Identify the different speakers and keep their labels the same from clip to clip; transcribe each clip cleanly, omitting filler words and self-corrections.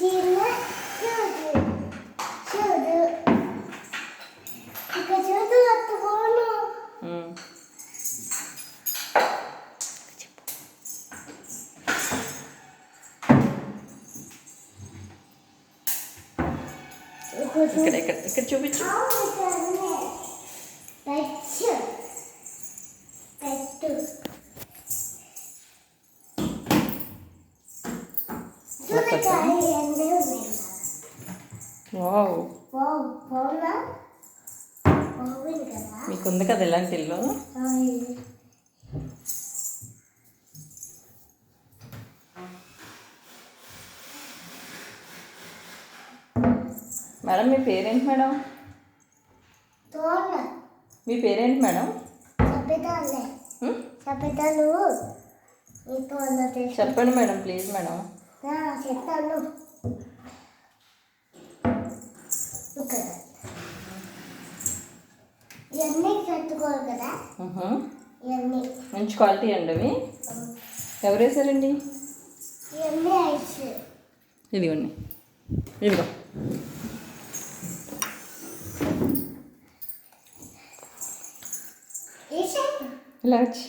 Speaker 1: చిన్న చూడు ఇక చూడు అత్తుకోను
Speaker 2: ఇక్కడ ఇక్కడ ఇక్కడ చూపించు. మీకు ఉంది కదా ఇలాంటి ఇల్లు. మేడం మీ పేరేంటి మేడం? మీ పేరేంటి మేడం? చెప్పండి మేడం, ప్లీజ్ మేడం.
Speaker 1: చెప్తాను. ఇవన్నీ కట్టుకోవాలి కదా. ఇవన్నీ
Speaker 2: మంచి క్వాలిటీ అండి అవి. ఎవరు వేసారండి?
Speaker 1: ఇవన్నీ ఐస్.
Speaker 2: ఇదిగోండి, ఇదిగో. ఇలా వచ్చి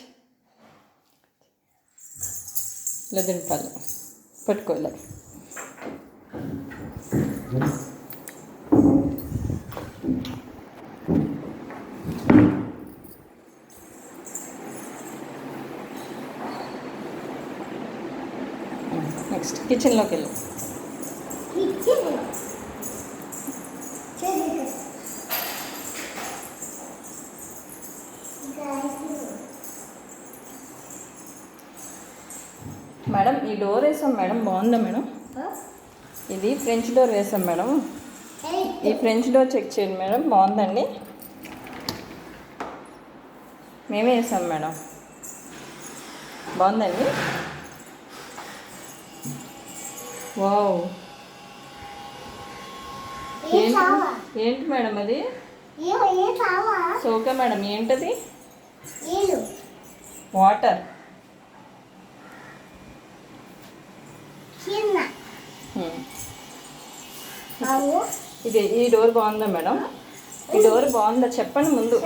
Speaker 2: ఇలా దింపాలి, పట్టుకోవాలి. నెక్స్ట్ కిచెన్లోకి వెళ్ళు. మేడం ఈ డోర్ వేసాం మేడం, బాగుందా మేడం? ఇది ఫ్రెంచ్ డోర్ వేసాం మేడం. ఈ ఫ్రెంచ్ డోర్ చెక్ చేయండి మేడం, బాగుందండి. మేమే వేసాం మేడం, బాగుందండి. వావ్, ఏంటి మేడం అది? సోకే మేడం, ఏంటది? వాటర్. ఇది ఈ డోర్ బాగుందా మేడం? ఈ డోర్ బాగుందా చెప్పండి ముందు.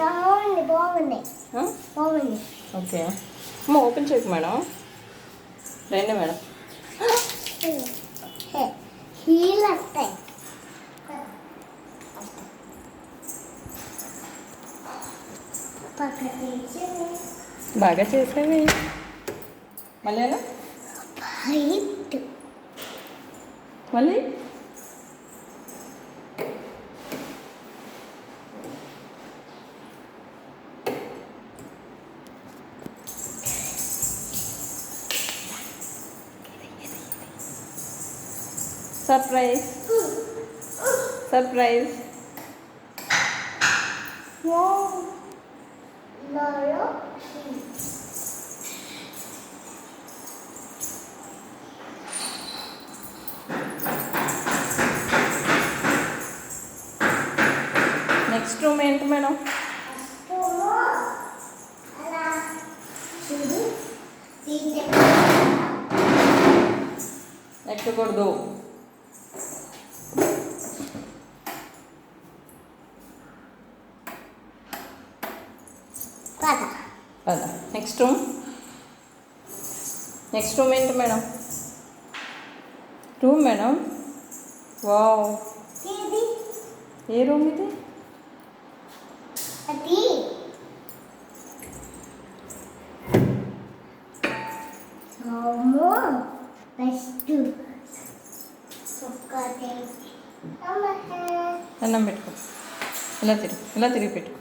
Speaker 2: ఓకే అమ్మ, ఓపెన్ చేయకు మేడం. రండి మేడం. బాగా చేసేవి. మళ్ళీ మళ్ళీ సర్ప్రైజ్ సర్ప్రైజ్. నెక్స్ట్ రూమ్ ఏంటి మేడం? ఎక్కకూడదు. పద. Next room. నెక్స్ట్ రూమ్ ఏంటి మేడం? Room madam. వావ్, ఏ రూమ్ ఇది? అన్నం పెట్టుకో. ఇలా తిరిగి పెట్టుకో.